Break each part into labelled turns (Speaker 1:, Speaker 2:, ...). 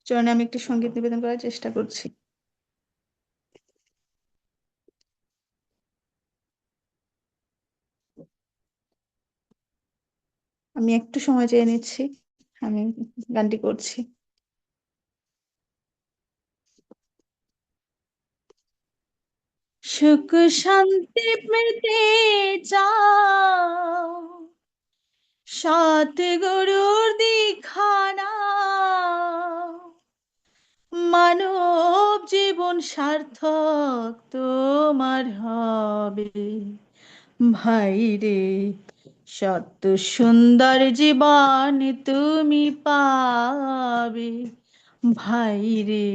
Speaker 1: চরণে আমি একটি সঙ্গীত নিবেদন করার চেষ্টা করছি। আমি একটু সময় চেয়ে নিচ্ছি, আমি গানটি করছি। সুখ শান্তি পেতে চাও, সৎগুরুর দীক্ষা নাও। মানব জীবন সার্থক তোমার হবে ভাই রে। সত্য সুন্দর জীবন তুমি পাবে ভাই রে।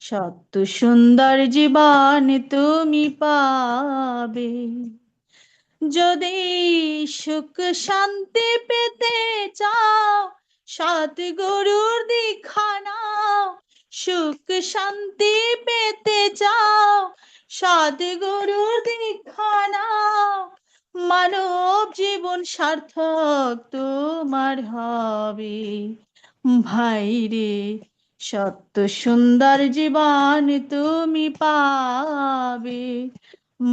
Speaker 1: সত্য সুন্দর জীবন তুমি পাবে যদি সুখ শান্তি পেতে চাও, সৎগুরুর দীক্ষা নাও। সুখ শান্তি পেতে চাও, সৎগুরুর দীক্ষা নাও। মানব জীবন সার্থক তোমার হবে ভাই রে। সত্য সুন্দর জীবন তুমি পাবে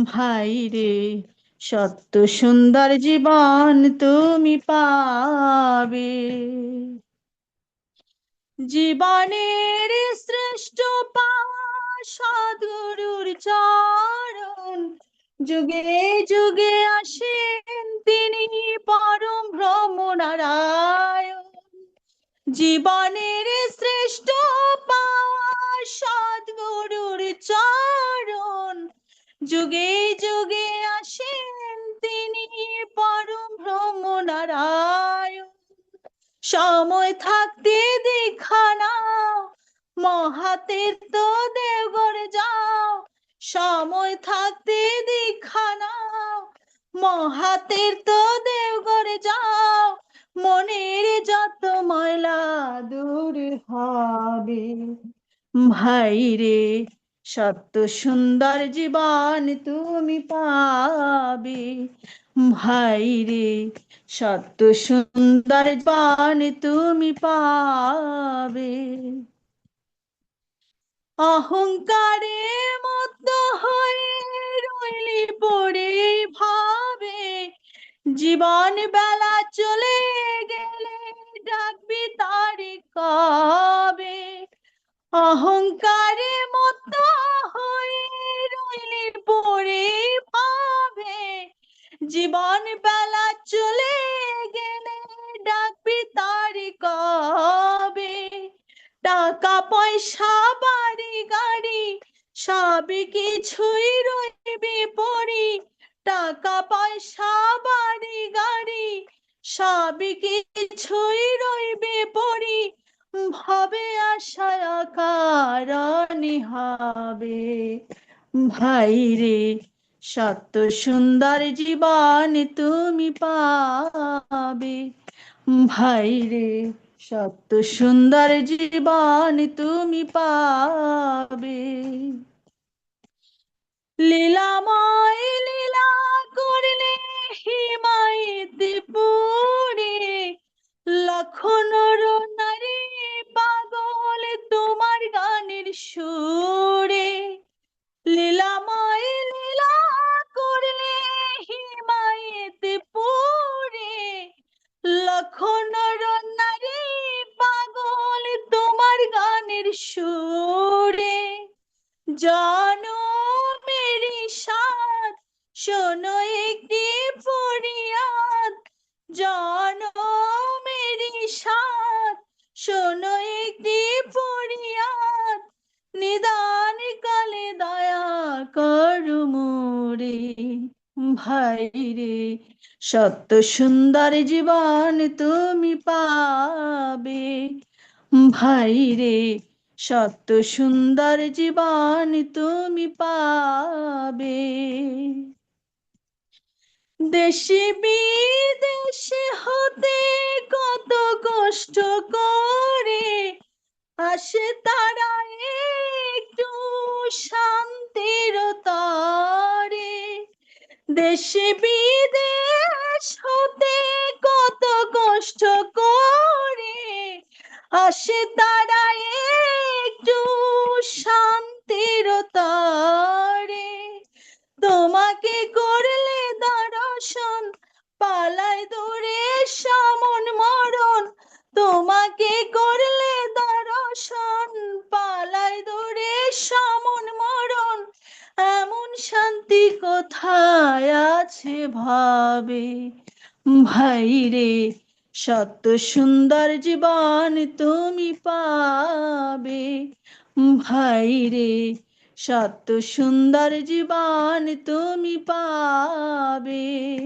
Speaker 1: ভাই রে। সত্য সুন্দর জীবন তুমি পাবে। জীবনের শ্রেষ্ঠ পাওয়া সদ্গুরুর চরণ। যুগে যুগে আসেন তিনি পরম ব্রহ্ম নারায়ণ। জীবনের শ্রেষ্ঠ পাওয়া সদ্গুরুর চরণ। যুগে যুগে আসেন তিনি পরম ব্রহ্ম নারায়ণ। সময় থাকতে দীক্ষা নাও, মহাতীর্থ দেওঘরে যাও। সময় থাকতে দীক্ষা নাও, মহাতীর্থ দেওঘরে যাও। মনের যত ময়লা দূর হবে ভাই রে। সত্য সুন্দর জীবন তুমি পাবে ভাই রে। সত্য সুন্দর জীবন তুমি পাবে। অহংকারে মত্ত হয়ে রইলি পড়ে ভাবে। জীবন বেলা চলে গেলে ডাকবি তারি কবে। অহংকারে মত্ত হয়ে রইলি পড়ে ভাবে। জীবন বেলা চলে গেলে ডাকবি তারি কবে। টাকা পয়সা বাড়ি গাড়ি সবই কিছুই রইবি পড়ি। টাকা পয়সা বাড়ি গাড়ি সবই কিছুই রইবে পড়ি। ভবে আশায় কারণে হবে ভাই রে। সত্য সুন্দর জীবন তুমি পাবে ভাই রে। সত্য সুন্দর জীবন তুমি পাবে। লীলাময় লীলা করলে হিমায়িত পুরে। লক্ষ নর নারী পাগল তোমার গানের সুরে। লীলাময় লীলা করলে হিমায়িত পুরে। লক্ষ নর নারী পাগল তোমার গানের সুরে। জানো মেরি সাথ শোনো একটি ফরিয়াদ। জানো মেরি সাথ শোনো একটি ফরিয়াদ। নিদান কালে দয়া করো মোরে ভাই রে। সত্য সুন্দর জীবন তুমি পাবে ভাই রে। সত্য সুন্দর জীবন তুমি পাবে। দেশে বিদেশে হতে কত কষ্ট করে আসে তারা একটু শান্তির তরে। দেশে বিদেশ হতে কত কষ্ট করে আসে তারা ভাবে। ভাই রে, সত্য সুন্দর জীবন তুমি পাবে। ভাই রে, সত্য সুন্দর জীবন তুমি পাবে।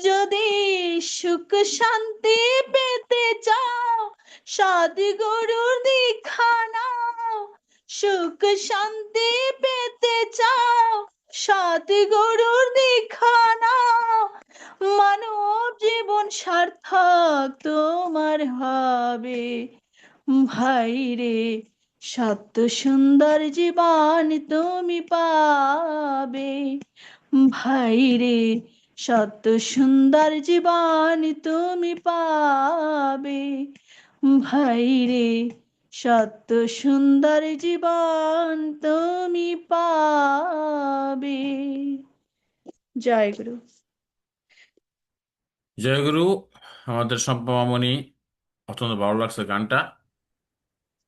Speaker 1: যদি সুখ শান্তি পেতে চাও, সদ্গুরুর দীক্ষা নাও। সুখ শান্তি পেতে চাও, সদ্গুরুর দীক্ষা নাও। মানব জীবন সার্থক তোমার হবে। ভাই রে, সত্য সুন্দর জীবন তুমি পাবে। ভাই রে, সত্য সুন্দর জীবন তুমি পাবে। ভাই রে, সত্য সুন্দর জীবন তুমি পাবে। জয় গুরু।
Speaker 2: জয়গুরু। আমাদের সম্পা মামনি, অত্যন্ত ভালো লাগছে গানটা।